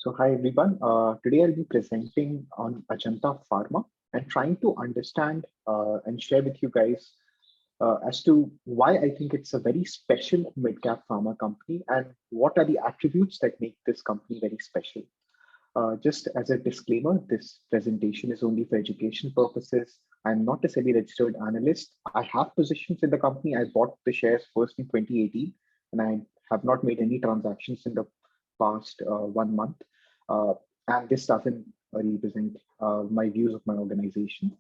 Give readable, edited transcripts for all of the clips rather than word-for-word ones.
So hi everyone. Today I'll be presenting on Ajanta Pharma and trying to understand and share with you guys as to why I think it's a very special mid-cap pharma company and what are the attributes that make this company very special. Just as a disclaimer, this presentation is only for education purposes. I'm not a semi-registered analyst. I have positions in the company. I bought the shares first in 2018, and I have not made any transactions in the past 1 month. Uh, and this doesn't represent my views of my organization.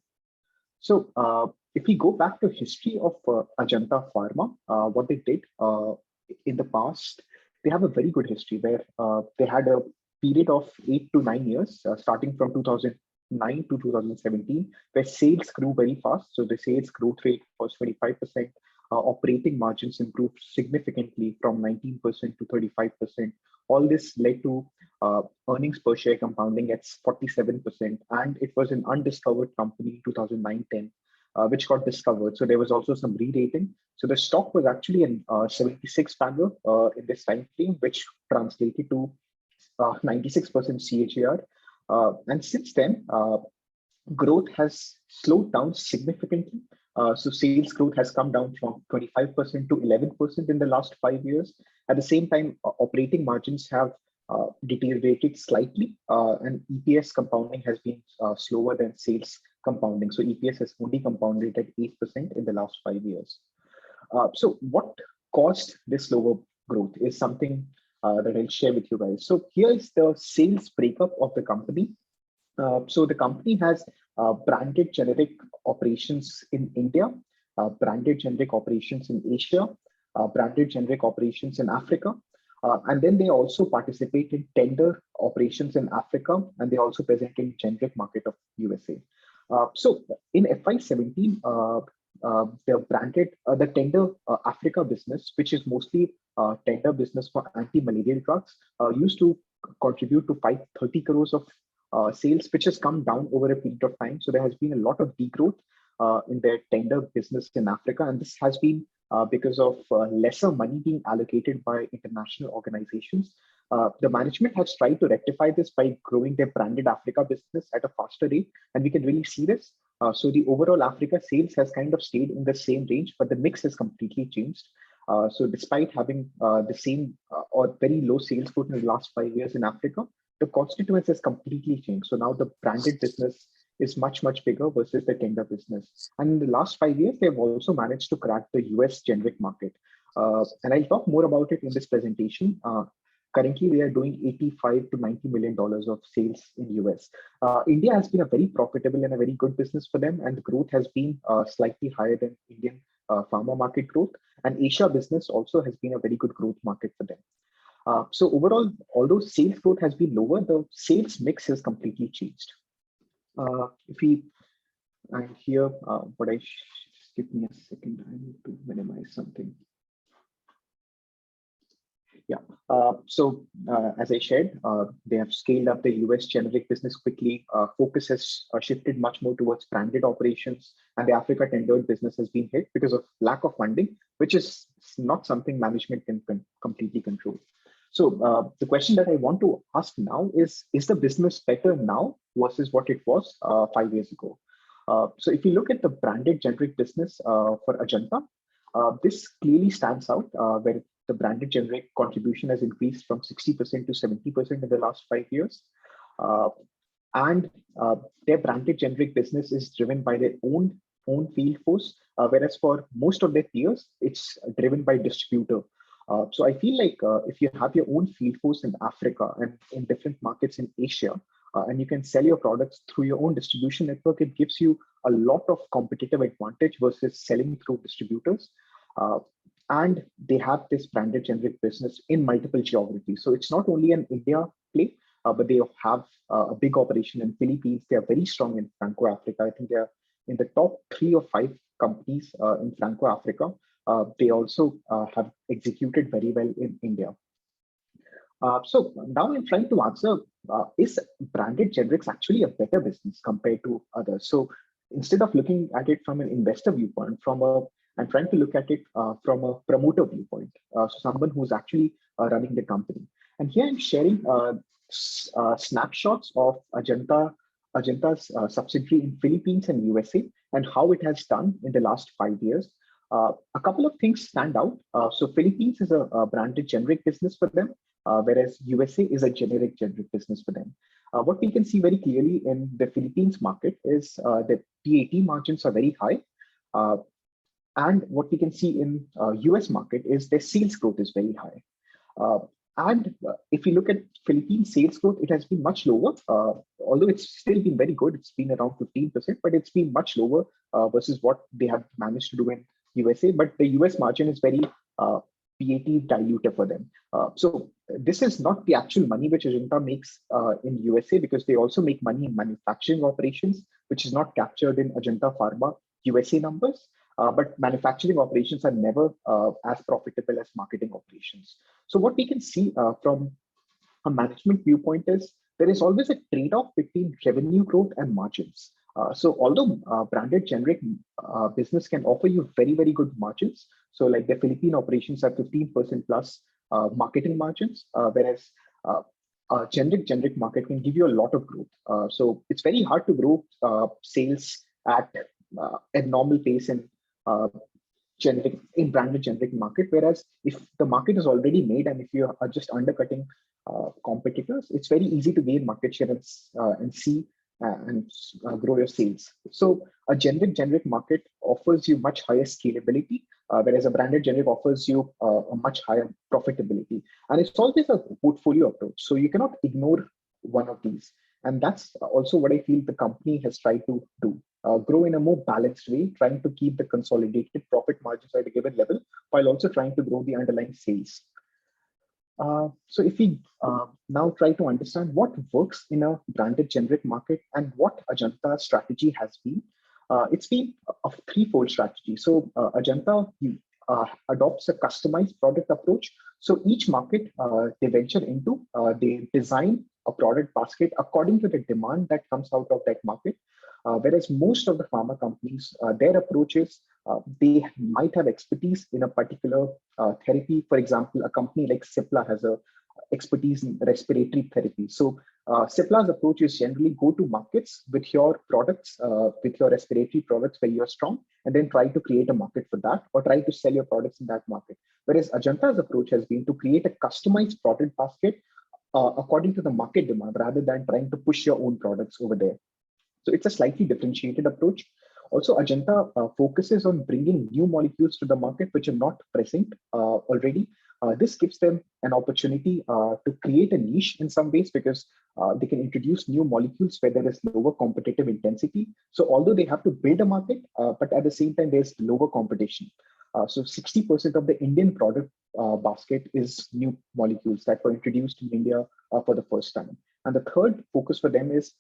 So if we go back to history of Ajanta Pharma, what they did in the past, they have a very good history where they had a period of 8 to 9 years, starting from 2009 to 2017, where sales grew very fast. So the sales growth rate was 25%. Operating margins improved significantly from 19% to 35%. All this led to earnings per share compounding at 47%. And it was an undiscovered company in 2009-10, which got discovered. So there was also some re-rating. So the stock was actually in 76 bagger in this time frame, which translated to 96% CAGR. And since then, growth has slowed down significantly. So sales growth has come down from 25% to 11% in the last 5 years. At the same time, operating margins have deteriorated slightly, and EPS compounding has been slower than sales compounding. So EPS has only compounded at 8% in the last 5 years. So what caused this lower growth is something that I'll share with you guys. So here is the sales breakup of the company. So the company has branded generic operations in India, branded generic operations in Asia, branded generic operations in Africa, and then they also participate in tender operations in Africa, and they also present in generic market of USA. So in FY17, the tender Africa business, which is mostly tender business for anti-malarial drugs, used to contribute to 530 crores of sales, which has come down over a period of time. So there has been a lot of degrowth in their tender business in Africa, and this has been because of lesser money being allocated by international organizations. The management has tried to rectify this by growing their branded Africa business at a faster rate, and we can really see this. So the overall Africa sales has kind of stayed in the same range, but the mix has completely changed. So despite having the same or very low sales growth in the last 5 years in Africa, the constituents has completely changed. So now the branded business is much, much bigger versus the tender business. And in the last 5 years, they've also managed to crack the US generic market. And I'll talk more about it in this presentation. Currently, we are doing $85 to $90 million of sales in US. India has been a very profitable and a very good business for them, and the growth has been slightly higher than Indian pharma market growth. And Asia business also has been a very good growth market for them. So overall, although sales growth has been lower, the sales mix has completely changed. If we, and here, just give me a second, I need to minimize something. Yeah, as I shared, they have scaled up the US generic business quickly. Focus has shifted much more towards branded operations, and the Africa tendered business has been hit because of lack of funding, which is not something management can completely control. So the question that I want to ask now is the business better now versus what it was 5 years ago? So if you look at the branded generic business for Ajanta, this clearly stands out where the branded generic contribution has increased from 60% to 70% in the last 5 years. And their branded generic business is driven by their own field force, whereas for most of their peers, it's driven by distributor. So I feel like if you have your own field force in Africa and in different markets in Asia, and you can sell your products through your own distribution network, it gives you a lot of competitive advantage versus selling through distributors. And they have this branded generic business in multiple geographies. So it's not only an India play, but they have a big operation in Philippines. They are very strong in Franco-Africa. I think they are in the top 3 or 5 companies in Franco-Africa. They also have executed very well in India. So now I'm trying to answer, is branded generics actually a better business compared to others? So instead of looking at it from an investor viewpoint, I'm trying to look at it from a promoter viewpoint, so someone who's actually running the company. And here I'm sharing snapshots of Ajanta's subsidiary in Philippines and USA and how it has done in the last 5 years. A couple of things stand out. So Philippines is a branded generic business for them, whereas USA is a generic business for them. What we can see very clearly in the Philippines market is that PAT margins are very high. Uh, and what we can see in US market is their sales growth is very high. Uh, and if you look at Philippine sales growth, it has been much lower. Although it's still been very good, it's been around 15%, but it's been much lower versus what they have managed to do in USA. But the US margin is very PAT dilutive for them. So this is not the actual money which Ajanta makes in USA, because they also make money in manufacturing operations, which is not captured in Ajanta Pharma USA numbers. But manufacturing operations are never as profitable as marketing operations. So what we can see from a management viewpoint is there is always a trade-off between revenue growth and margins. So although branded generic business can offer you very, very good margins, so like the Philippine operations are 15% plus marketing margins, whereas generic market can give you a lot of growth. So it's very hard to grow sales at a normal pace uh, branded generic market. Whereas if the market is already made and if you are just undercutting competitors, it's very easy to gain market share and see and grow your sales. So a generic market offers you much higher scalability, whereas a branded generic offers you a much higher profitability. And it's always a portfolio approach. So you cannot ignore one of these. And that's also what I feel the company has tried to do. Grow in a more balanced way, trying to keep the consolidated profit margins at a given level while also trying to grow the underlying sales. So if we now try to understand what works in a branded generic market and what Ajanta's strategy has been, it's been a threefold strategy. So Ajanta adopts a customized product approach. So each market they venture into, they design a product basket according to the demand that comes out of that market. Whereas most of the pharma companies, their approach is they might have expertise in a particular therapy. For example, a company like Cipla has a expertise in respiratory therapy. So Cipla's approach is generally go to markets with your products, with your respiratory products where you're strong, and then try to create a market for that or try to sell your products in that market. Whereas Ajanta's approach has been to create a customized product basket according to the market demand rather than trying to push your own products over there. So it's a slightly differentiated approach. Also, Ajanta focuses on bringing new molecules to the market which are not present already. This gives them an opportunity to create a niche in some ways because they can introduce new molecules where there is lower competitive intensity. So although they have to build a market, but at the same time, there's lower competition. So 60% of the Indian product basket is new molecules that were introduced in India for the first time. And the third focus for them is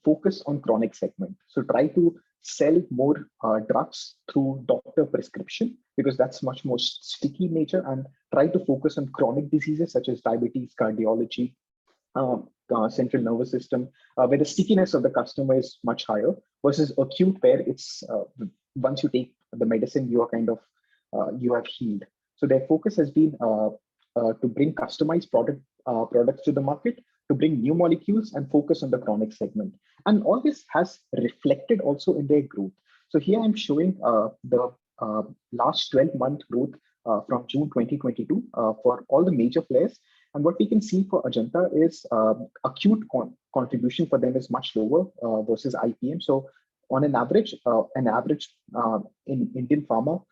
focus on chronic segment. So try to sell more drugs through doctor prescription because that's much more sticky in nature, and try to focus on chronic diseases such as diabetes, cardiology, central nervous system, where the stickiness of the customer is much higher versus acute where it's once you take the medicine, you are kind of you have healed. So their focus has been to bring customized products to the market, to bring new molecules and focus on the chronic segment. And all this has reflected also in their growth. So here I'm showing the last 12-month growth from June 2022 for all the major players. And what we can see for Ajanta is acute contribution for them is much lower versus IPM. So on an average in Indian pharma,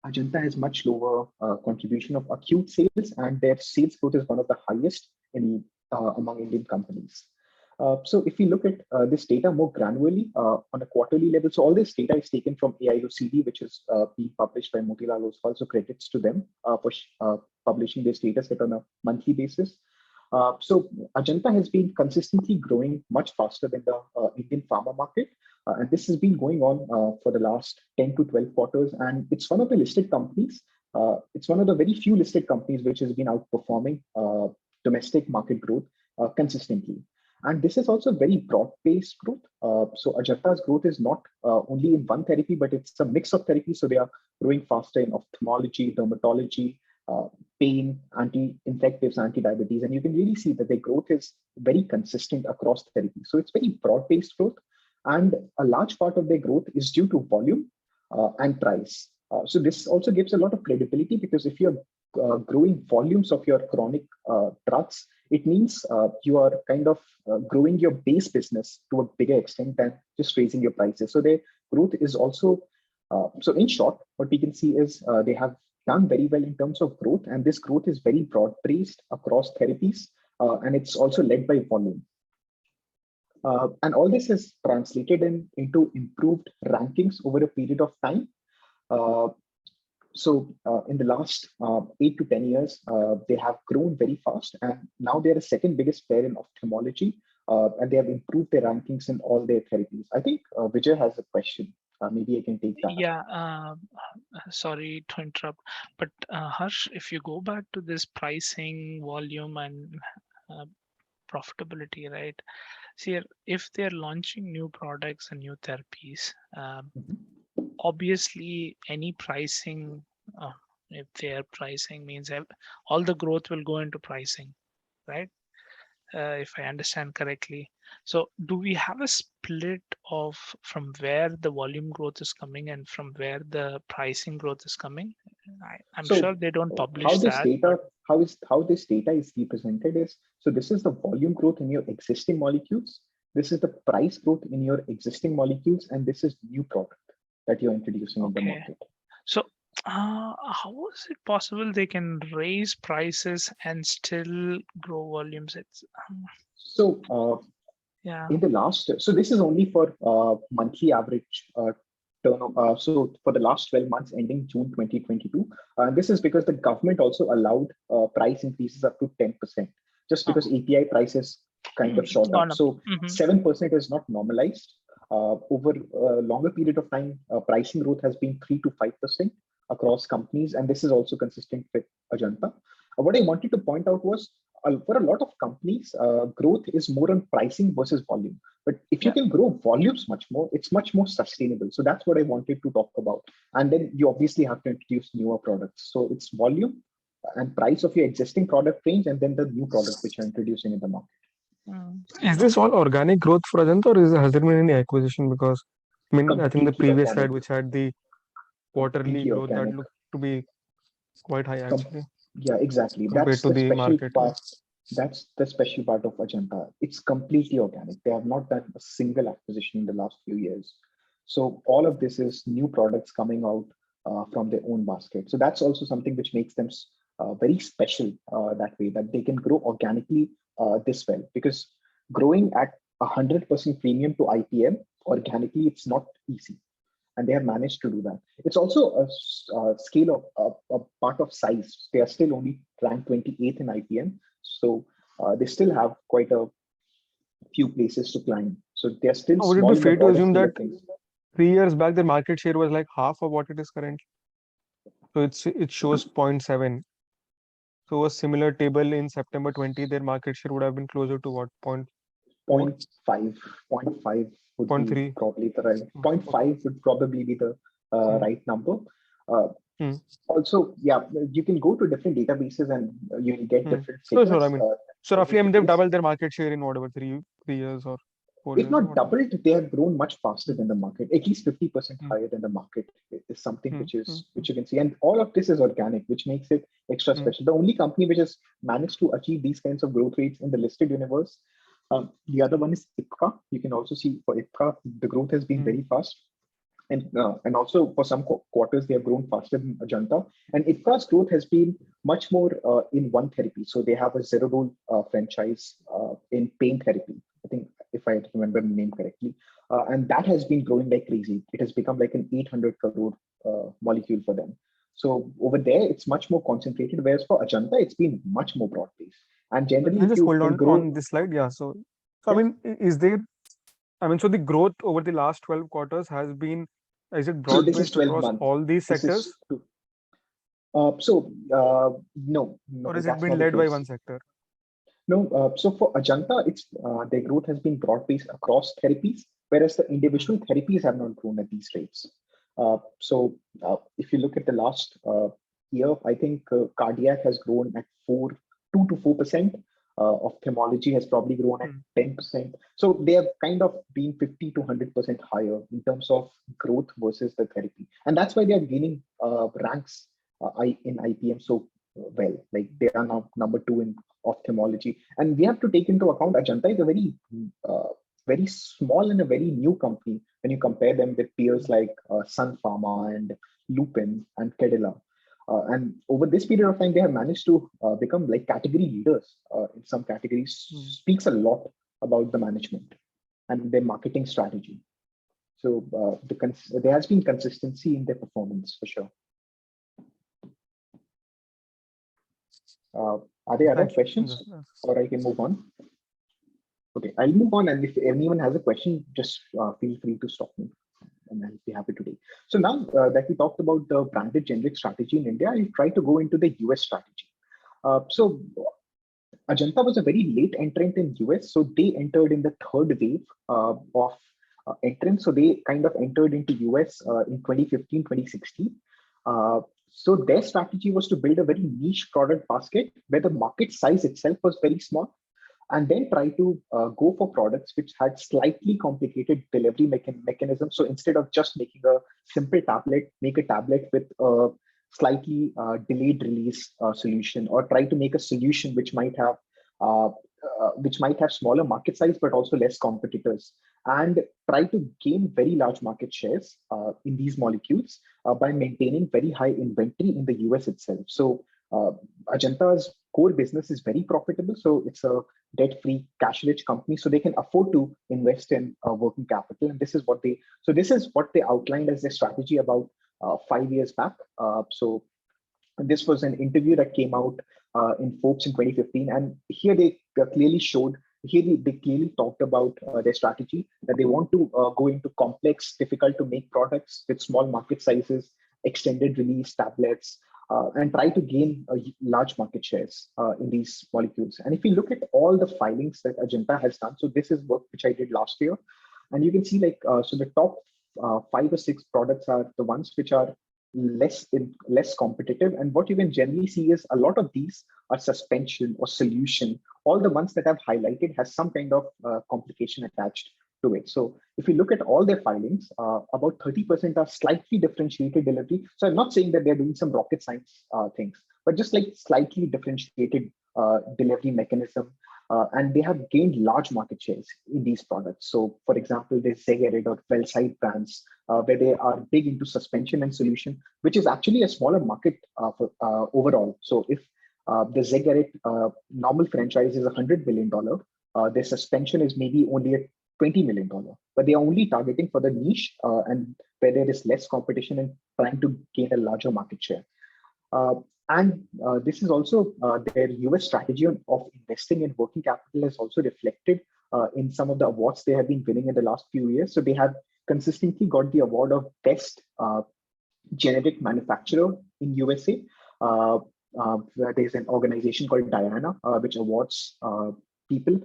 Ajanta has much lower contribution of acute sales, and their sales growth is one of the highest in among Indian companies. So if we look at this data more granularly on a quarterly level, so all this data is taken from AIOCD, which is being published by Motilal Oswal, so credits to them for publishing this data set on a monthly basis. So Ajanta has been consistently growing much faster than the Indian pharma market. And this has been going on for the last 10 to 12 quarters. And it's one of the listed companies. It's one of the very few listed companies which has been outperforming domestic market growth consistently. And this is also very broad-based growth. So Ajanta's growth is not only in one therapy, but it's a mix of therapies. So they are growing faster in ophthalmology, dermatology, uh, pain, anti-infectives, anti-diabetes, and you can really see that their growth is very consistent across therapy. So it's very broad-based growth, and a large part of their growth is due to volume and price. So this also gives a lot of credibility, because if you're growing volumes of your chronic drugs, it means you are kind of growing your base business to a bigger extent than just raising your prices. So their growth is also, so in short, what we can see is they have done very well in terms of growth, and this growth is very broad-based across therapies, and it's also led by volume. And all this has translated into improved rankings over a period of time. So in the last 8 to 10 years, they have grown very fast, and now they're the second biggest player in ophthalmology, and they have improved their rankings in all their therapies. I think Vijay has a question. Maybe I can take that. Yeah, sorry to interrupt, but Harsh, if you go back to this pricing, volume, and uh, profitability, right? See, if they're launching new products and new therapies, Mhm. obviously any pricing, if their pricing means all the growth will go into pricing, right? If I understand correctly. So do we have a split of from where the volume growth is coming and from where the pricing growth is coming? I'm So sure they don't how publish this that, but data, how this data is represented is, so this is the volume growth in your existing molecules, this is the price growth in your existing molecules, and this is new product that you're introducing in the okay. market. So how is it possible they can raise prices and still grow volumes? It's So yeah. in the last, so this is only for monthly average turnover. So for the last 12 months ending June 2022, this is because the government also allowed price increases up to 10%, just Oh, because API prices kind of shot up. gone up. So Hmm. 7% is not normalized. Over a longer period of time, pricing growth has been 3 to 5% across companies, and this is also consistent with Ajanta. What I wanted to point out was, for a lot of companies, growth is more on pricing versus volume. But if you Yeah. can grow volumes much more, it's much more sustainable. So that's what I wanted to talk about. And then you obviously have to introduce newer products. So it's volume and price of your existing product range, and then the new product which you're introducing in the market. Mm. Is this Okay. all organic growth for Ajanta, or has there been any acquisition? Because I mean, I think the Completely previous organic. slide, which had the quarterly Completely growth, that organic. looked to be quite high Com- actually yeah, exactly. compared That's to the the special market. part. That's the special part of Ajanta. It's completely organic. They have not done a single acquisition in the last few years. So all of this is new products coming out from their own basket. So that's also something which makes them very special that way, that they can grow organically this well. Because growing at 100% premium to IPM organically, it's not easy, and they have managed to do that. It's also a scale of a part of size. They are still only ranked 28th in IPM, so they still have quite a few places to climb. So they are still Would it be small in the fair to broader assume scale that of things. 3 years back their market share was like half of what it is currently? So it shows zero point 0.7. So a similar table in September 20, their market share would have been closer to what, point 0.4, Point 0.5, point 0.5 would be 0.3. probably the right. Hmm, Point okay. 0.5 would probably be the Hmm, right number. Uh, hmm, Also, yeah, you can go to different databases and you'll get hmm. different So sure, I figures. mean, so roughly, I mean, they've It's doubled their market share in whatever 3 years or four if years or not whatever. doubled, they have grown much faster Hmm, than the market. At least 50% hmm, higher than the market is something hmm, which hmm, is which you can see. And all of this is organic, which makes it extra hmm, special. The only company which has managed to achieve these kinds of growth rates in the listed universe, the other one is IPCA. You can also see for IPCA, the growth has been hmm, very fast. And also for some quarters, they have grown faster than Ajanta. And IPCA's growth has been much more in one therapy. So they have a Zerodol franchise in pain therapy. I think if I remember the name correctly, and that has been growing like crazy. It has become like an 800 crore molecule for them. So over there, it's much more concentrated. Whereas for Ajanta, it's been much more broad based. And Can generally, I if just you hold can on grow, this slide? Yeah. So I yeah. mean, is there? I mean, so the growth over the last 12 quarters has been, is it So broad this is based 12 across months. all these This is sectors, no, or no, has it that's been not the led by case. one sector? No, so for Ajanta, it's their growth has been broad-based across therapies, whereas the Hmm, individual therapies have not grown at these rates. So if you look at the last year, I think cardiac has grown at 2 to 4%. Ophthalmology has probably grown at Hmm. 10%. So they have kind of been 50 to 100% higher in terms of growth versus the therapy. And that's why they are gaining ranks in IPM so well. Like they are now number two in ophthalmology. And we have to take into account Ajanta is a very small and a very new company when you compare them with peers like Sun Pharma and Lupin and Cadila. And over this period of time, they have managed to become like category leaders in some categories. Hmm. Speaks a lot about the management and their marketing strategy. So there has been consistency in their performance for sure. Are there other Thank you. questions, or I can move on? Okay, I'll move on, and if anyone has a question, just feel free to stop me, and I'll be happy to take. So now that we talked about the branded generic strategy in India, I'll try to go into the US strategy. So Ajanta was a very late entrant in US, so they entered in the third wave of entrance. So they kind of entered into US in 2015, 2016. Uh, so their strategy was to build a very niche product basket where the market size itself was very small, and then try to go for products which had slightly complicated delivery mechanism. So instead of just making a simple tablet, make a tablet with a slightly delayed release solution, or try to make a solution uh, which might have smaller market size but also less competitors, and try to gain very large market shares in these molecules by maintaining very high inventory in the US itself. So uh, Ajanta's core business is very profitable. So it's a debt-free, cash-rich company, so they can afford to invest in working capital. And this is what they outlined as their strategy about 5 years back. So this was an interview that came out in Forbes in 2015, and here they clearly showed. Here they clearly talked about their strategy that they want to go into complex, difficult to make products with small market sizes, extended release tablets, and try to gain large market shares in these molecules. And if you look at all the filings that Ajanta has done, so this is work which I did last year, and you can see so the top 5 or 6 products are the ones which are less competitive. And what you can generally see is a lot of these are suspension or solution. All the ones that I've highlighted has some kind of complication attached to it. So if you look at all their filings, about 30% are slightly differentiated delivery. So I'm not saying that they're doing some rocket science things, but just like slightly differentiated delivery mechanism. And they have gained large market shares in these products. So, for example, there's Zegerid or Wellside brands where they are big into suspension and solution, which is actually a smaller market overall. So, if the Zegerid normal franchise is $100 million, their suspension is maybe only a $20 million, but they are only targeting for the niche and where there is less competition and trying to gain a larger market share. And this is also their US strategy of investing in working capital is also reflected in some of the awards they have been winning in the last few years. So they have consistently got the award of best generic manufacturer in USA. There's an organization called Diana, which awards people,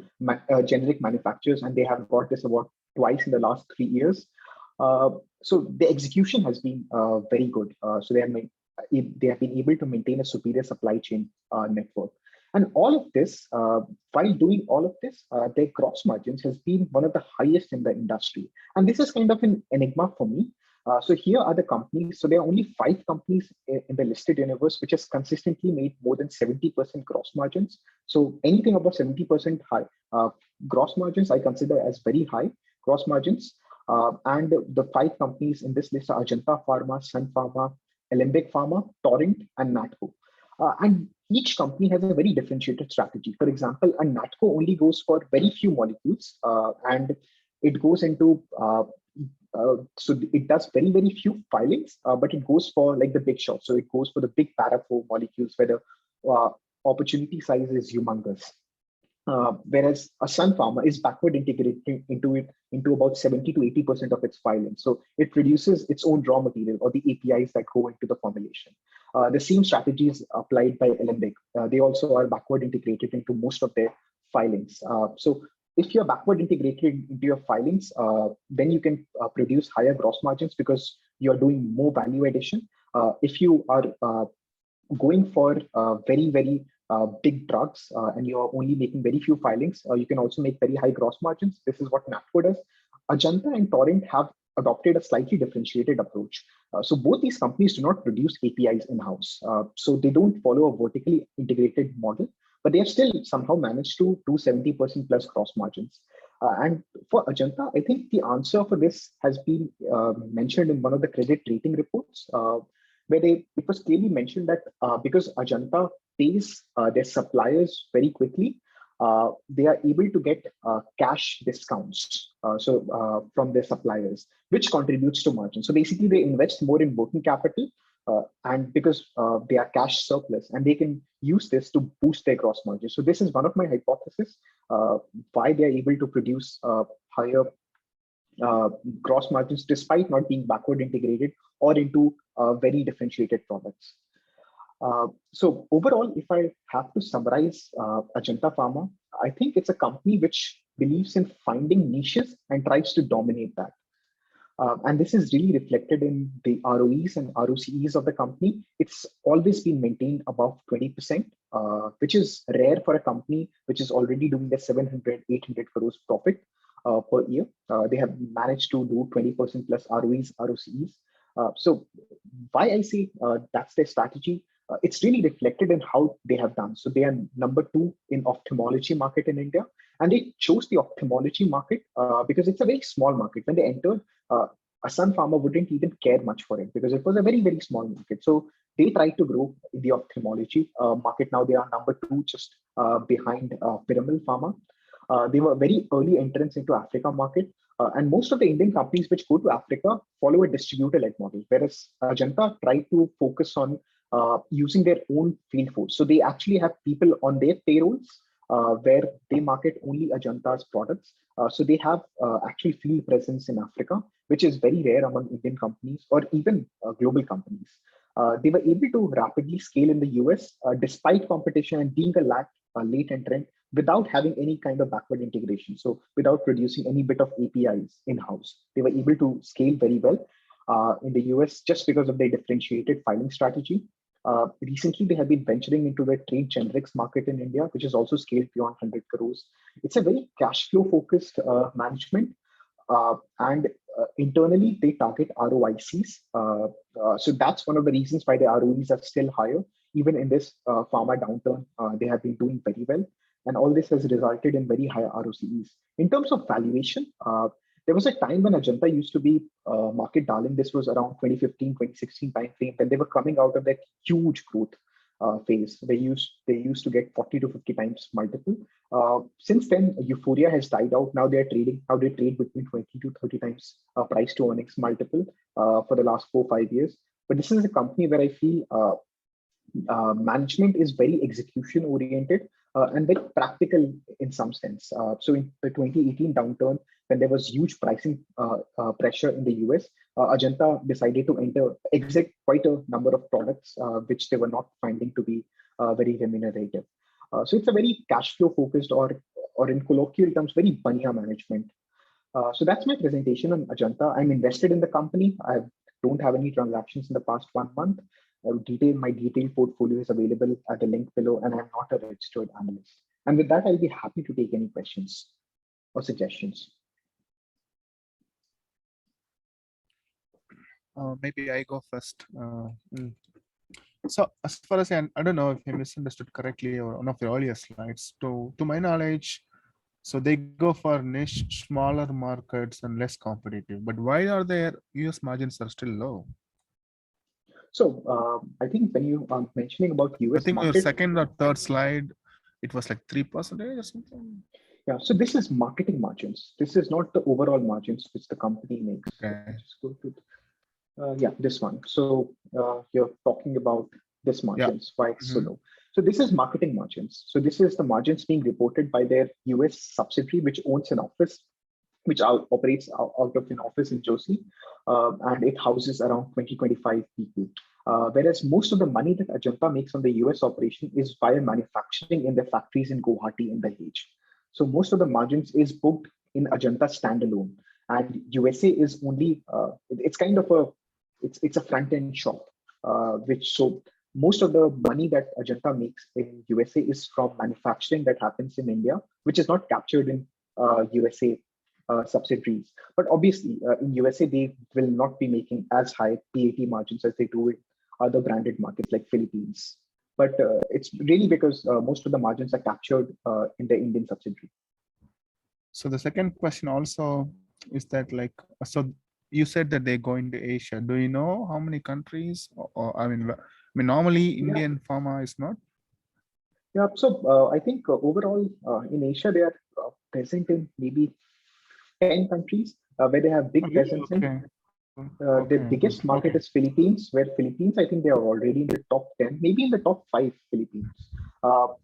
generic manufacturers, and they have got this award twice in the last 3 years. So the execution has been very good. So they have been able to maintain a superior supply chain network. And all of this, while doing all of this, their gross margins has been one of the highest in the industry. And this is kind of an enigma for me. So here are the companies. So there are only 5 companies in the listed universe which has consistently made more than 70% gross margins. So anything above 70% high gross margins, I consider as very high gross margins. And the 5 companies in this list are Ajanta Pharma, Sun Pharma, Alembic Pharma, Torrent, and Natco. And each company has a very differentiated strategy. For example, a Natco only goes for very few molecules, and it goes into so it does very, very few filings, but it goes for like the big shots. So it goes for the big para 4 molecules where the opportunity size is humongous. Whereas a Sun Pharma is backward integrating into about 70 to 80% of its filings. So it produces its own raw material or the APIs that go into the formulation. The same strategy is applied by Alembic. They also are backward integrated into most of their filings. So if you're backward integrated into your filings, then you can produce higher gross margins because you're doing more value addition. If you are going for very big drugs and you're only making very few filings, you can also make very high gross margins. This is what Napco does. Ajanta and Torrent have adopted a slightly differentiated approach. So both these companies do not produce APIs in-house. So they don't follow a vertically integrated model, but they have still somehow managed to do 70% plus gross margins. And for Ajanta, I think the answer for this has been mentioned in one of the credit rating reports, where it was clearly mentioned that because Ajanta pays their suppliers very quickly, they are able to get cash discounts from their suppliers, which contributes to margin. So basically, they invest more in working capital, and because they are cash surplus, and they can use this to boost their gross margin. So this is one of my hypotheses why they are able to produce higher uh, gross margins despite not being backward integrated or into very differentiated products. So overall, if I have to summarize Ajanta Pharma, I think it's a company which believes in finding niches and tries to dominate that. And this is really reflected in the ROEs and ROCEs of the company. It's always been maintained above 20%, which is rare for a company which is already doing the 700, 800 crores profit per year. They have managed to do 20% plus ROEs, ROCEs. So why I say that's their strategy, it's really reflected in how they have done. So they are number two in ophthalmology market in India. And they chose the ophthalmology market because it's a very small market. When they entered, a Sun Pharma wouldn't even care much for it because it was a very small market. So they tried to grow in the ophthalmology market. Now they are number two, just behind Piramal Pharma. They were very early entrants into Africa market. And most of the Indian companies which go to Africa follow a distributor-led model, whereas Ajanta tried to focus on using their own field force. So they actually have people on their payrolls where they market only Ajanta's products. So they have actually field presence in Africa, which is very rare among Indian companies or even global companies. They were able to rapidly scale in the US despite competition and being a late entrant without having any kind of backward integration. So without producing any bit of APIs in-house, they were able to scale very well in the US just because of their differentiated filing strategy. Recently, they have been venturing into the trade generics market in India, which is also scaled beyond 100 crores. It's a very cash flow focused management. And internally, they target ROICs. So that's one of the reasons why the ROEs are still higher. Even in this pharma downturn, they have been doing very well. And all this has resulted in very high ROCEs. In terms of valuation, there was a time when Ajanta used to be market darling. This was around 2015, 2016 timeframe when they were coming out of that huge growth phase. They used to get 40 to 50 times multiple. Since then, euphoria has died out. Now they're trading. Now they trade between 20 to 30 times price to earnings multiple for the last 4 5 years. But this is a company where I feel management is very execution oriented and very practical in some sense. So in the 2018 downturn, when there was huge pricing pressure in the US, Ajanta decided to exit quite a number of products which they were not finding to be very remunerative. So it's a very cash flow focused or in colloquial terms, very banya management. So that's my presentation on Ajanta. I'm invested in the company. I don't have any transactions in the past 1 month. My detailed portfolio is available at the link below, and I'm not a registered analyst. And with that, I'll be happy to take any questions or suggestions. Maybe I go first. So as far as I don't know if I misunderstood correctly or one of the earlier slides. To my knowledge, so they go for niche, smaller markets and less competitive. But why are their US margins are still low? So I think when you are mentioning about I US think on your market, second or third slide, it was like 3% or something. yeah. So this is marketing margins. This is not the overall margins which the company makes. Okay. Let me just go to yeah, this one. So you're talking about this margins. Why it's so low? So this is marketing margins. So this is the margins being reported by their US subsidiary, which owns an office, which operates out of an office in Jersey, and it houses around 20-25 people. Whereas most of the money that Ajanta makes on the US operation is via manufacturing in their factories in Guwahati and Dahej. So most of the margins is booked in Ajanta standalone, and USA is only it's kind of a front end shop, which so most of the money that Ajanta makes in USA is from manufacturing that happens in India, which is not captured in USA subsidiaries. But obviously, in USA, they will not be making as high PAT margins as they do in other branded markets like Philippines. But it's really because most of the margins are captured in the Indian subsidiary. So the second question also is that like, so you said that they go into Asia. Do you know how many countries? Or I mean, normally Yeah, Indian pharma is not. yeah. So I think overall in Asia, they are present in maybe 10 countries where they have Oh, big really? presence in. Okay. The Okay. biggest market Okay. is Philippines, where Philippines, I think they are already in the top 10, maybe in the top five Philippines.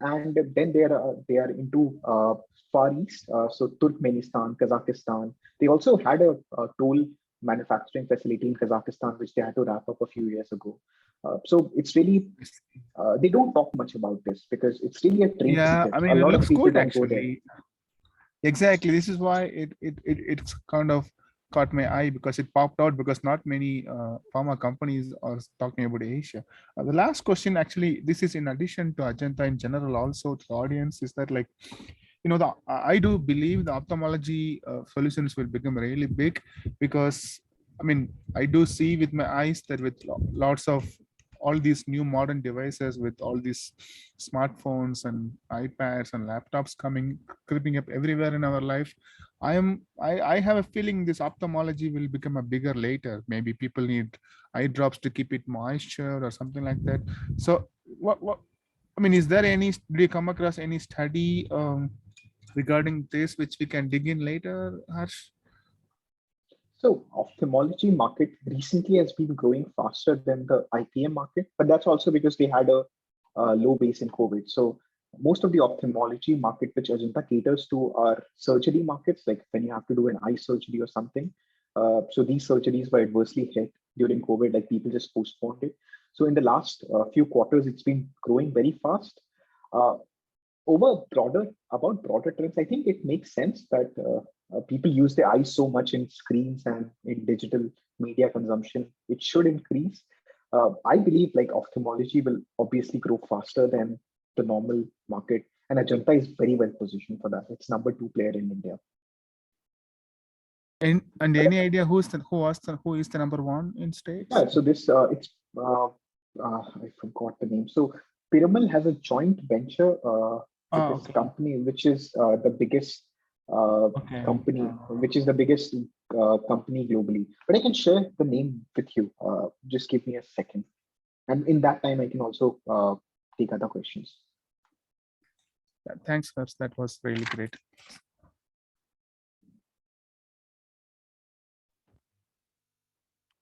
And then they are into Far East, so Turkmenistan, Kazakhstan. They also had a toll manufacturing facility in Kazakhstan, which they had to wrap up a few years ago. So it's really, they don't talk much about this because it's really a trade Yeah, I secret. A mean, it lot of looks people good don't go there. actually. Exactly. This is why it's kind of caught my eye because it popped out because not many pharma companies are talking about Asia. The last question, actually, this is in addition to Ajanta in general, also to the audience, is that like, I do believe the ophthalmology solutions will become really big because I mean, I do see with my eyes that with lots of all these new modern devices with all these smartphones and iPads and laptops coming creeping up everywhere in our life, I have a feeling this ophthalmology will become a bigger later. Maybe people need eye drops to keep it moisture or something like that. So what I mean, is there any, do you come across any study regarding this which we can dig in later, Harsh? So ophthalmology market recently has been growing faster than the IPM market, but that's also because they had a low base in COVID. So most of the ophthalmology market which Ajanta caters to are surgery markets, like when you have to do an eye surgery or something. So these surgeries were adversely hit during COVID, like people just postponed it. So in the last few quarters, it's been growing very fast. Uh, over broader about broader trends, I think it makes sense that people use their eyes so much in screens and in digital media consumption. It should increase. I believe like ophthalmology will obviously grow faster than the normal market, and Ajanta is very well positioned for that. It's number two player in India. And any idea who is the number one in states? Yeah, so this it's I forgot the name. So Piramal has a joint venture with this Okay. company, which is the biggest uh, Okay. company, which is the biggest company globally. But I can share the name with you. Just give me a second, and in that time, I can also take other questions. Thanks, Harsh. That was really great.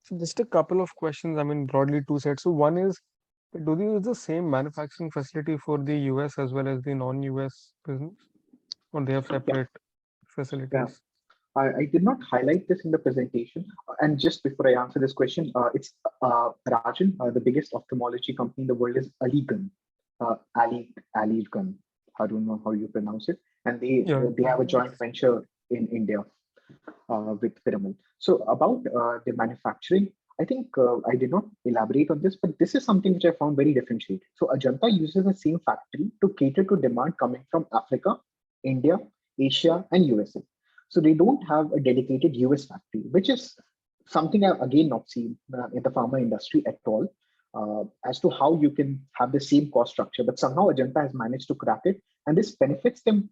So just a couple of questions, I mean, broadly two sets. So one is, do they use the same manufacturing facility for the US as well as the non-US business, or they have Yeah, separate yeah. facilities? I did not highlight this in the presentation. And just before I answer this question, it's Rajan, the biggest ophthalmology company in the world is Aligan, Aligan. I don't know how you pronounce it. And Yeah. they have a joint venture in India with Piramal. So about the manufacturing, I think I did not elaborate on this, but this is something which I found very differentiated. So Ajanta uses the same factory to cater to demand coming from Africa, India, Asia, and USA. So they don't have a dedicated US factory, which is something I've again not seen in the pharma industry at all. As to how you can have the same cost structure, but somehow Ajanta has managed to crack it, and this benefits them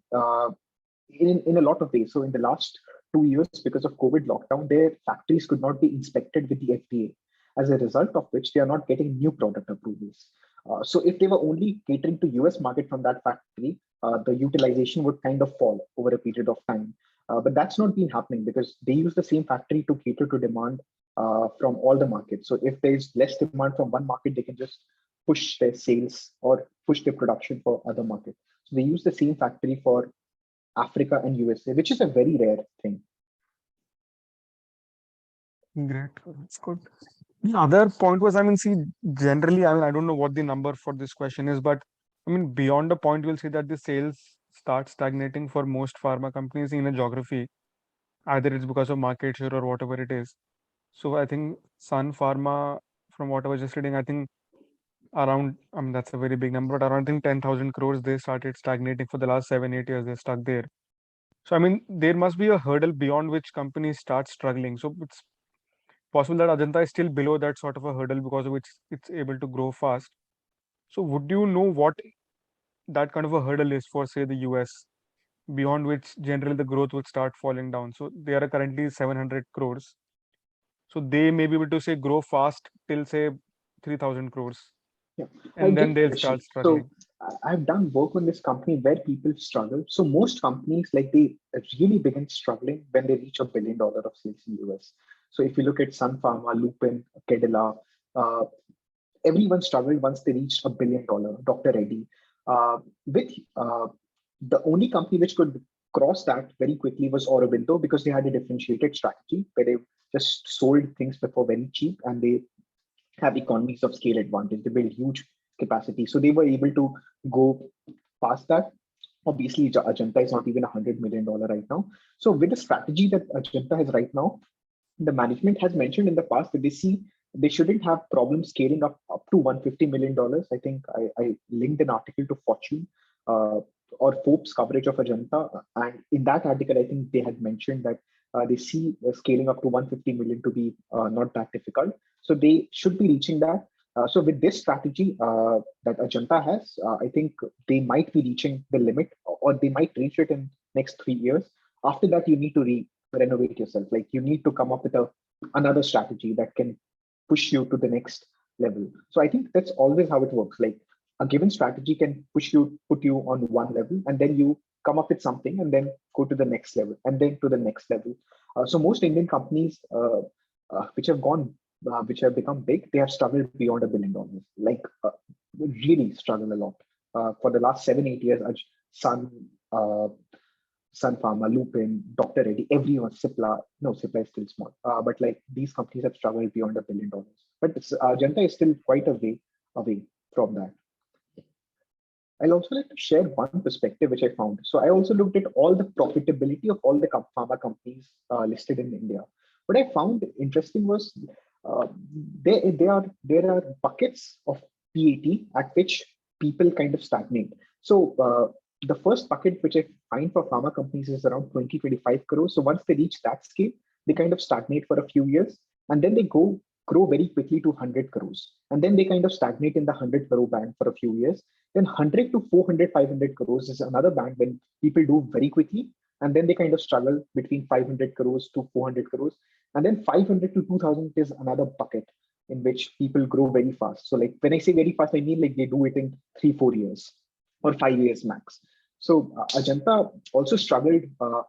in a lot of ways. So in the last 2 years, because of COVID lockdown, their factories could not be inspected with the FDA, as a result of which they are not getting new product approvals. So if they were only catering to US market from that factory, the utilization would kind of fall over a period of time. But that's not been happening because they use the same factory to cater to demand from all the markets. So if there's less demand from one market, they can just push their sales or push their production for other markets. So they use the same factory for Africa and USA, which is a very rare thing. Great. That's good. The other point was, I mean, see, generally, I mean, I don't know what the number for this question is, but I mean, beyond the point, we'll see that the sales start stagnating for most pharma companies in a geography. Either it's because of market share or whatever it is. So I think Sun Pharma, from what I was just reading, I think around, that's a very big number, but around I think 10,000 crores, they started stagnating for the last 7, 8 years. They're stuck there. So I mean, there must be a hurdle beyond which companies start struggling. So it's possible that Ajanta is still below that sort of a hurdle because of which it's able to grow fast. So would you know what that kind of a hurdle is for, say, the US, beyond which generally the growth would start falling down? So they are currently 700 crores. So they may be able to say grow fast till say 3,000 crores, Yeah, I and then get the they'll question. start So struggling. I've done work on this company where people struggle. So most companies, like they really begin struggling when they reach $1 billion of sales in US. So if you look at Sun Pharma, Lupin, Kedela, uh, everyone struggled once they reached $1 billion. Dr. Reddy, with the only company which could cross that very quickly was Aurobindo because they had a differentiated strategy where they just sold things before very cheap and they have economies of scale advantage. They build huge capacity. So they were able to go past that. Obviously, Ajanta is not even $100 million right now. So with the strategy that Ajanta has right now, the management has mentioned in the past that they see they shouldn't have problems scaling up to $150 million. I think I linked an article to Fortune uh, or Forbes coverage of Ajanta, and in that article, I think they had mentioned that they see scaling up to 150 million to be not that difficult. So they should be reaching that. So with this strategy that Ajanta has, I think they might be reaching the limit, or they might reach it in next 3 years. After that, you need to renovate yourself. Like you need to come up with another strategy that can push you to the next level. So I think that's always how it works. Like a given strategy can put you on one level, and then you come up with something, and then go to the next level, and then to the next level. So most Indian companies which have become big, they have struggled beyond $1 billion. Like really struggle a lot. For the last 7, 8 years, Sun, uh, Sun Pharma, Lupin, Dr. Reddy, everyone, Cipla. No, Cipla is still small. But like these companies have struggled beyond $1 billion. But Janta is still quite a way away from that. I'll also like to share one perspective which I found. So I also looked at all the profitability of all the pharma companies listed in India. What I found interesting was uh, there are buckets of PAT at which people kind of stagnate. So the first bucket which I find for pharma companies is around 20-25 crores. So once they reach that scale, they kind of stagnate for a few years, and then they grow very quickly to 100 crores, and then they kind of stagnate in the 100 crore band for a few years. Then 100 to 400, 500 crores is another band when people do very quickly, and then they kind of struggle between 500 crores to 400 crores. And then 500 to 2000 is another bucket in which people grow very fast. So like when I say very fast, I mean like they do it in 3-4 years or 5 years max. So Ajanta also struggled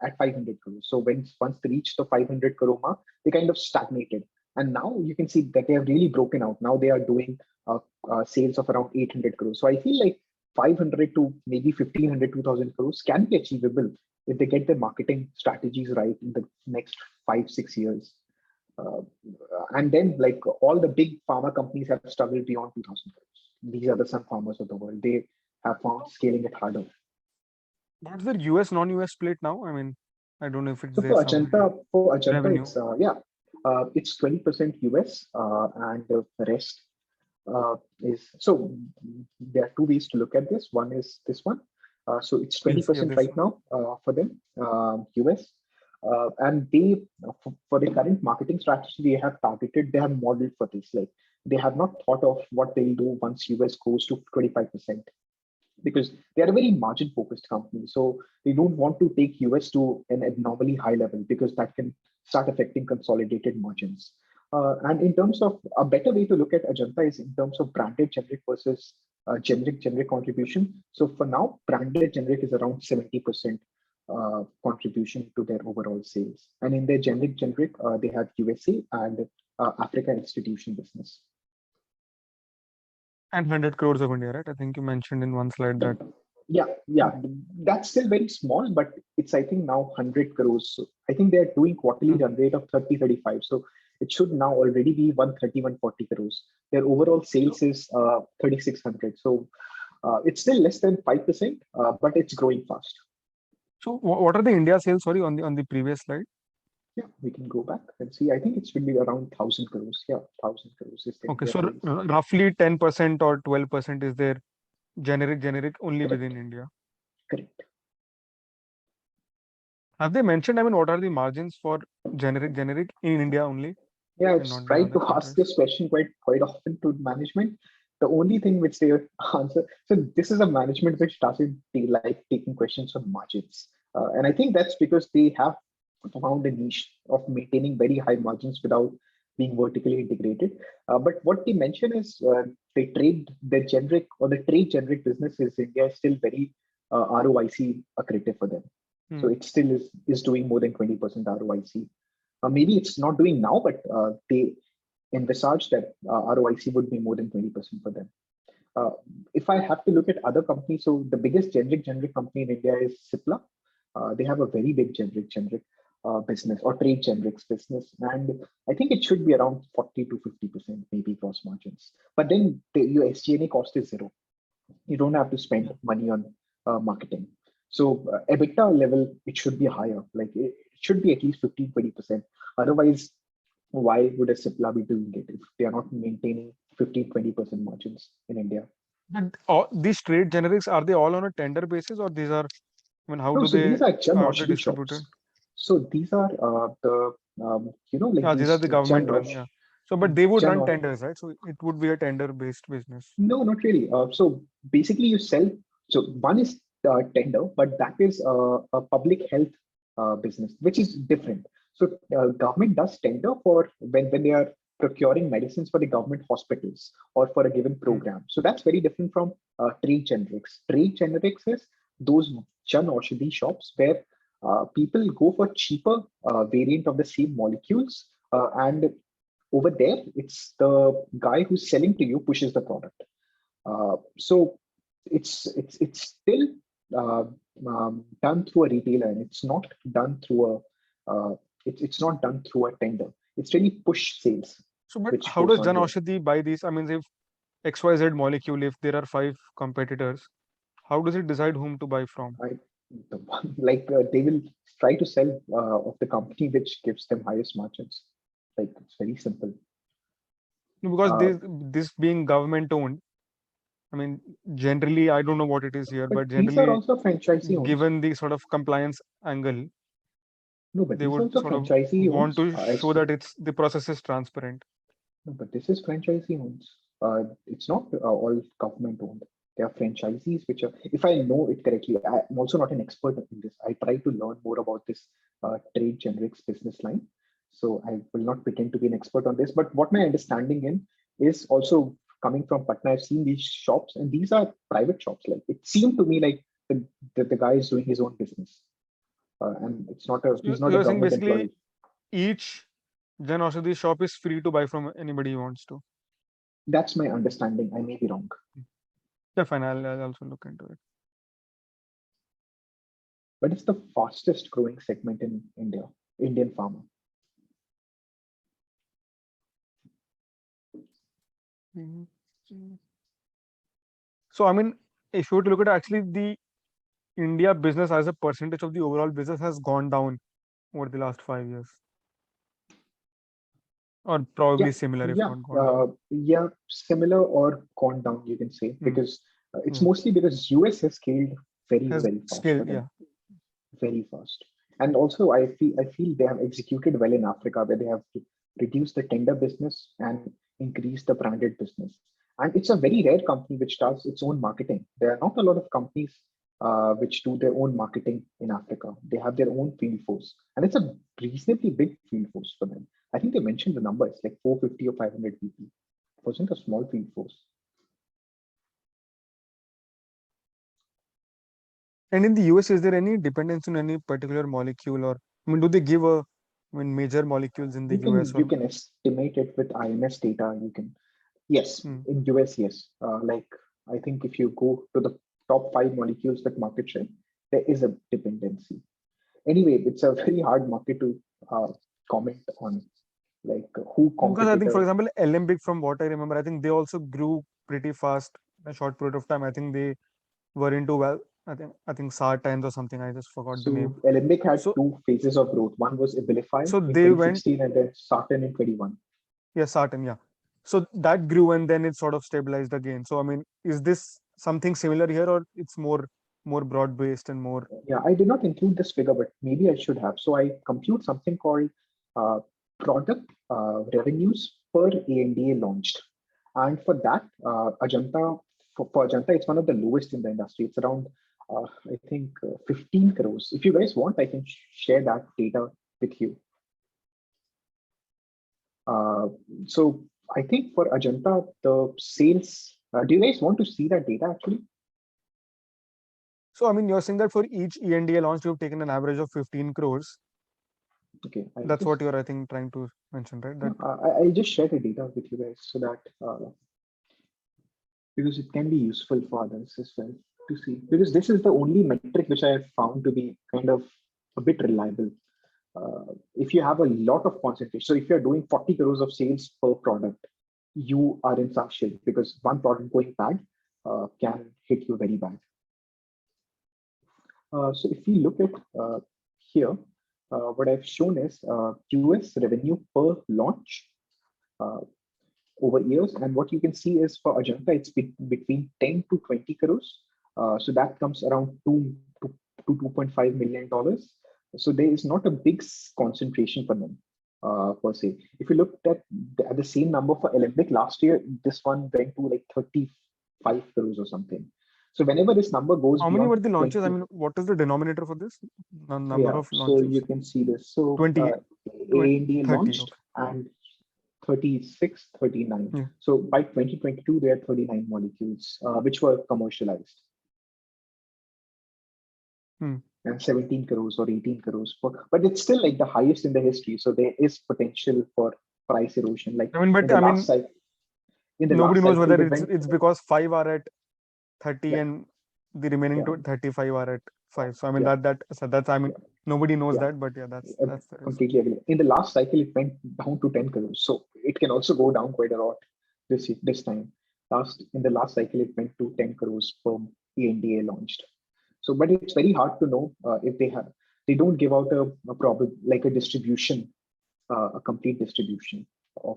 at 500 crores. So once they reached the 500 crore mark, they kind of stagnated. And now you can see that they have really broken out. Now they are doing sales of around 800 crores. So I feel like 500 to maybe 1500, 2000 crores can be achievable if they get their marketing strategies right in the next 5-6 years. Uh, and then, like all the big pharma companies have struggled beyond 2000 crores. These are the sun farmers of the world. They have found scaling it harder. What's the US non-US split now? I mean, I don't know if it's So there somewhere. For Ajanta, Revenue. it's 20% US and the rest is so there are two ways to look at this. One is this one. So it's Yes, yeah, 20% this right one. now for them, US. And they, for the current marketing strategy they have targeted, they have modeled for this. Like they have not thought of what they'll do once US goes to 25%, because they are a very margin focused company. So they don't want to take US to an abnormally high level because that can start affecting consolidated margins. And in terms of a better way to look at Ajanta is in terms of branded generic versus generic contribution. So for now, branded generic is around 70% contribution to their overall sales. And in their generic, they have USA and Africa institution business. And 100 crores of India, right? I think you mentioned in one slide that. Yeah, that's still very small, but it's I think now 100 crores. So I think they're doing quarterly run rate of 30-35. So it should now already be 130, 140 crores. Their overall sales is 3600. So it's still less than 5%, but it's growing fast. So what are the India sales? Sorry, on the previous slide. Yeah, we can go back and see. I think it should be around 1,000 crores. Yeah, 1,000 crores is the Okay, India so price. roughly 10% or 12% is there generic only Correct. within India. Correct. Have they mentioned, I mean, what are the margins for generic in India only Yeah, and I've not in tried other to ask countries? this question quite often to management. The only thing which they answer, so this is a management which doesn't like taking questions on margins, and I think that's because they have found a niche of maintaining very high margins without being vertically integrated. But what they mention is they trade the generic or the trade generic business is India is still very ROIC accretive for them. So Hmm. it still is doing more than 20% ROIC. Maybe it's not doing now, but they envisage that ROIC would be more than 20% for them. Uh, if I have to look at other companies, so the biggest generic company in India is Cipla. They have a very big generic business or trade generics business, and I think it should be around 40 to 50% maybe gross margins. But then your SG&A cost is zero. You don't have to spend money on marketing. So EBITDA level, it should be higher. Like it should be at least 15-20%. Otherwise, why would a Cipla be doing it if they are not maintaining 15-20% margins in India? But all, these trade generics, are they all on a tender basis or these are, I mean, how No, do so they these are Jan are they Aushadhi distributed? shops. So these are like Yeah, these are these the government Jan run. Aush, Yeah. So, but they would Jan run Aush. tenders, right? So it would be a tender-based business. No, not really. So basically, you sell. So one is tender, but that is a public health business, which is different. So government does tender for when they are procuring medicines for the government hospitals or for a given Hmm. program. So that's very different from trade generics. Trade generics is those Jan Aushadhi shops where people go for cheaper variant of the same molecules, and over there, it's the guy who's selling to you pushes the product. So it's still uh, done through a retailer, and it's not done through a it's not done through a tender. It's really push sales So, but which how goes does on Jan there. Aushadhi buy these? I mean, if XYZ molecule, if there are five competitors, how does it decide whom to buy from? I the one like they will try to sell of the company which gives them highest margins. Like it's very simple. No, because Uh, this being government owned, I mean, generally, I don't know what it is here, but but these are generally, also franchisee owns. given the sort of compliance angle, No, but they these are would also sort of franchisee want owns. to show that it's the process is transparent. No, but this is franchisee owns. It's not all government owned. There are franchisees which are, if I know it correctly, I'm also not an expert in this. I try to learn more about this trade generics business line. So I will not pretend to be an expert on this. But what my understanding in is also coming from Patna. I've seen these shops, and these are private shops. Like it seemed to me like the guy is doing his own business, and it's not a So he's not a you're saying government basically employee. each Jan Aushadhi shop is free to buy from anybody who wants to. That's my understanding. I may be wrong. Yeah, fine. I'll also look into it. But it's the fastest growing segment in India, Indian pharma. Mhm. So, I mean, if you were to look at actually the India business as a percentage of the overall business has gone down over the last 5 years, or Yeah, probably similar, if yeah, not gone down. yeah, similar or gone down, you can say, Hmm. because it's Hmm. mostly because US has scaled Has very fast for scaled, them, yeah. very fast. And also, I feel they have executed well in Africa, where they have reduced the tender business and increased the branded business. And it's a very rare company which does its own marketing. There are not a lot of companies which do their own marketing in Africa. They have their own field force, and it's a reasonably big field force for them. I think they mentioned the number. It's like 450 or 500 people. It wasn't a small field force. And in the US, is there any dependence on any particular molecule, or I mean, do they give a, I mean, major molecules in the You can US you or? can estimate it with IMS data. You can yes, Hmm. in US yes. Like I think if you go to the top five molecules with market share, there is a dependency. Anyway, it's a very hard market to uh, comment on, like who Because I think, for competitor. example, Alembic, from what I remember, I think they also grew pretty fast in a short period of time. I think they were into I think Sartans or something. I just forgot the name. So Alembic had So two phases of growth. One was Abilify so in they went 2016 and then Sartan in 21. yeah Sartan yeah. So that grew and then it sort of stabilized again. So I mean, is this something similar here, or it's more broad based and more? Yeah, I did not include this figure, but maybe I should have. So I compute something called uh, product revenues per ANDA launched. And for that, for Ajanta, it's one of the lowest in the industry. It's around, I think, 15 crores. If you guys want, I can share that data with you. Uh, so I think for Ajanta, the sales, do you guys want to see that data actually? So I mean, you're saying that for each ENDA launch, you've taken an average of 15 crores. Okay, I That's what just, you're, I think, trying to mention, right? That I'll just share the data with you guys so that because it can be useful for others as well to see. Because this is the only metric which I have found to be kind of a bit reliable. If you have a lot of concentration, so if you're doing 40 crores of sales per product, you are in some shit because one product going bad can hit you very bad. So if we look at here, what I've shown is US revenue per launch uh, over years. And what you can see is for Ajanta, it's between 10 to 20 crores. So that comes around 2.5 million dollars. So there is not a big concentration for them per se. If you looked at the same number for Olympic last year, this one went to like 35 crores or something. So whenever this number goes how many beyond were the launches? I 20, mean, what is the denominator for this? The number yeah, of so you launches? can see this. So 20, ANDA 30. launched Okay. and 36, 39. Yeah. So by 2022, there are 39 molecules which were commercialized Hmm. and 17 crores or 18 crores. But it's still like the highest in the history. So there is potential for price erosion. Like I mean, in but the I mean, last cycle, in the nobody last knows cycle, whether they it's went, it's because five are at 30 yeah, and the remaining yeah, 35 are at 5. So I mean yeah, that's I mean yeah, nobody knows yeah. that, but yeah, I that's the risk. completely agree. In the last cycle, it went down to 10 crores. So it can also go down quite a lot this time. In the last cycle, it went to 10 crores per ANDA launched. So, but it's very hard to know if they don't give out a problem like a distribution, a complete distribution of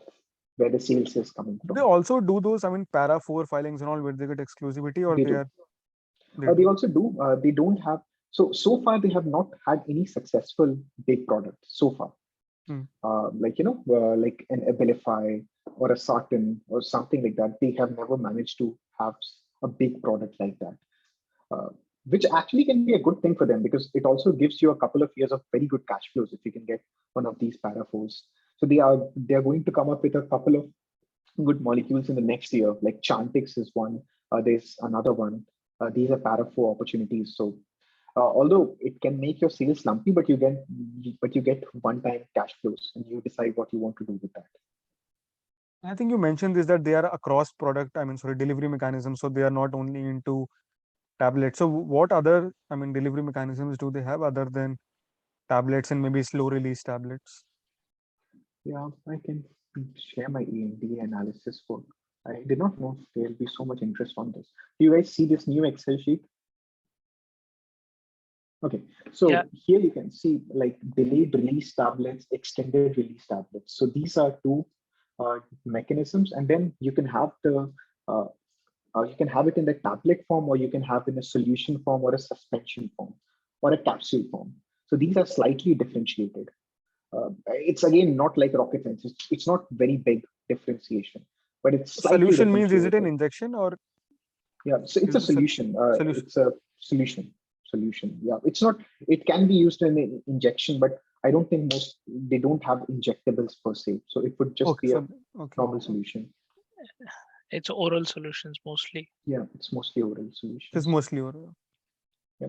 where the sales is coming Do they from. also do those, I mean, para 4 filings and all where they get exclusivity, or They do. they They do? also do. They don't have. So far, they have not had any successful big product so far. Hmm. Like an Abilify or a Sartan or something like that. They have never managed to have a big product like that, uh, which actually can be a good thing for them because it also gives you a couple of years of very good cash flows if you can get one of these paraphors. So they are going to come up with a couple of good molecules in the next year. Like Chantix is one. There's another one. These are paraphor opportunities. So although it can make your sales lumpy, but you get one-time cash flows, and you decide what you want to do with that. I think you mentioned this that they are across product, I mean, sorry, delivery mechanisms. So they are not only into tablets. So what other, I mean, delivery mechanisms do they have other than tablets and maybe slow release tablets? Yeah, I can share my E&D analysis for. I did not know if there'll be so much interest on this. Do you guys see this new Excel sheet? Okay, Yeah, so here you can see like delayed release tablets, extended release tablets. So these are two mechanisms, and then uh, you can have it in the tablet form, or you can have in a solution form, or a suspension form, or a capsule form. So these are slightly differentiated. It's again not like rocket science. It's not very big differentiation, but it's slightly Solution means is it an differentiated. injection or Yeah, so it's is a the solution. solution? It's a solution. Solution. Yeah, it's not. It can be used in an injection, but I don't think they don't have injectables per se. So it would just Okay, be a so okay, normal solution. it's oral solutions mostly. Yeah, it's mostly oral it is solutions. mostly oral. Yeah.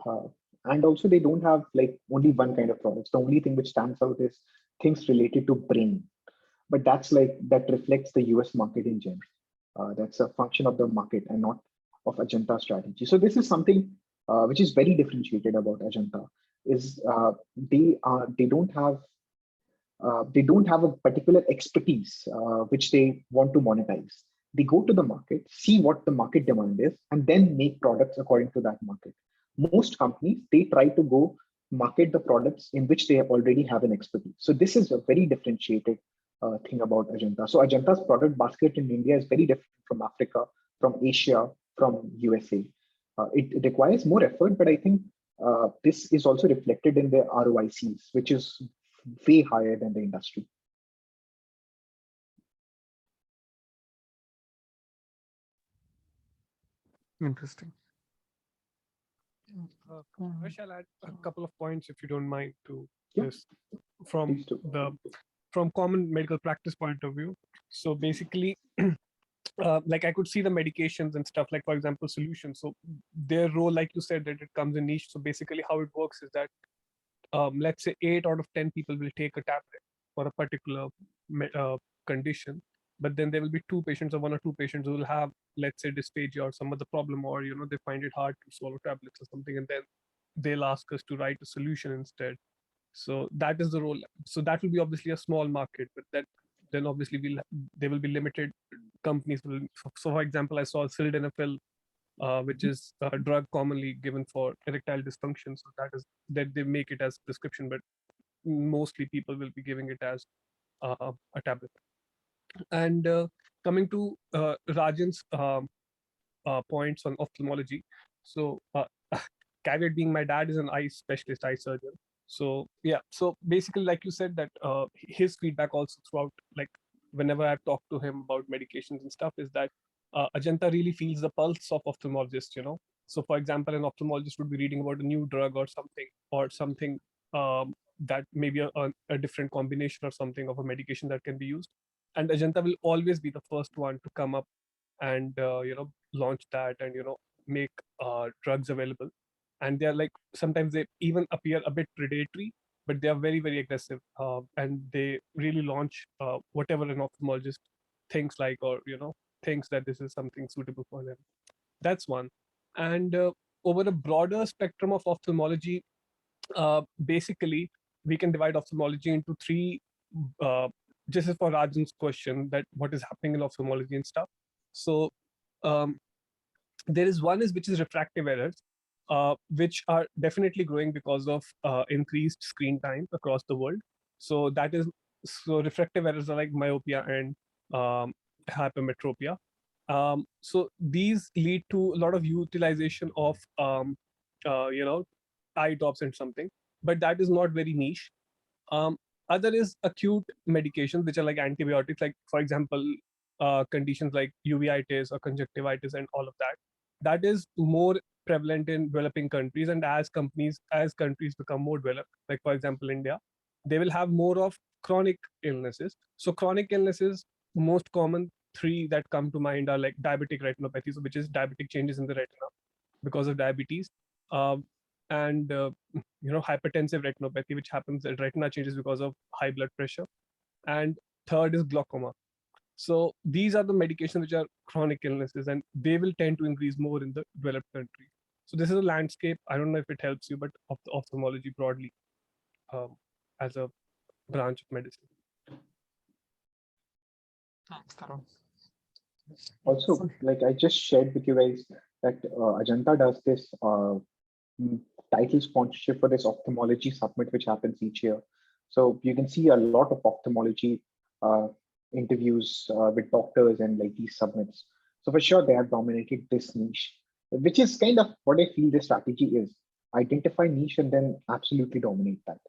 Uh, and also they don't have like only one kind of products. The only thing which stands out is things related to brain, but that reflects the US market in general. That's a function of the market and not of Ajanta strategy. So this is something which is very differentiated about Ajanta is they don't have a particular expertise which they want to monetize. They go to the market, see what the market demand is, and then make products according to that market. Most companies, they try to go market the products in which they already have an expertise. So this is a very differentiated thing about Ajanta. So Ajanta's product basket in India is very different from Africa, from Asia, from USA. It requires more effort, but I think this is also reflected in the ROICs, which is way higher than the industry. Interesting. I shall add a couple of points, if you don't mind, to Yeah, this from please do. from common medical practice point of view. So basically, like I could see the medications and stuff, like for example, solutions. So their role, like you said, that it comes in niche. So basically, how it works is that let's say 8 out of 10 people will take a tablet for a particular condition, but then there will be 2 patients or 1 or 2 patients who will have, let's say, dysphagia or some other problem, or they find it hard to swallow tablets or something, and then they'll ask us to write a solution instead. So that is the role. So that will be obviously a small market, but that then obviously there will be limited companies. So for example, I saw sildenafil, which is a drug commonly given for erectile dysfunction. So that they make it as prescription, but mostly people will be giving it as a tablet. And coming to Rajan's points on ophthalmology. So caveat being, my dad is an eye specialist, eye surgeon. So yeah, so basically, like you said, that his feedback also throughout, like whenever I've talked to him about medications and stuff, is that Ajanta really feels the pulse of ophthalmologists. So for example, an ophthalmologist would be reading about a new drug or something that maybe a different combination or something of a medication that can be used, and Ajanta will always be the first one to come up and launch that, and make drugs available. And they're like, sometimes they even appear a bit predatory, but they are very, very aggressive, and they really launch whatever an ophthalmologist thinks like, or thinks that this is something suitable for them. That's one. And over a broader spectrum of ophthalmology, basically we can divide ophthalmology into three. Just as for Rajan's question, that what is happening in ophthalmology and stuff. So um, there is one which is refractive errors, which are definitely growing because of increased screen time across the world. So refractive errors are like myopia and hypermetropia. So these lead to a lot of utilization of eye drops and something, but that is not very niche. Um, Other is acute medications, which are like antibiotics, like for example, conditions like uveitis or conjunctivitis and all of that. That is more prevalent in developing countries, and as countries become more developed, like for example India, they will have more of chronic illnesses. So chronic illnesses, most common three that come to mind are like diabetic retinopathy, so which is diabetic changes in the retina because of diabetes, um, and hypertensive retinopathy, which happens that retina changes because of high blood pressure, and third is glaucoma. So these are the medications which are chronic illnesses, and they will tend to increase more in the developed countries. So this is a landscape. I don't know if it helps you, but of the ophthalmology broadly, as a branch of medicine. Thanks, Tarun. Also, like I just shared with you guys that Ajanta does this title sponsorship for this ophthalmology summit, which happens each year. So you can see a lot of ophthalmology uh, interviews with doctors and like these summits. So for sure, they have dominated this niche, which is kind of what I feel the strategy is: identify niche and then absolutely dominate that.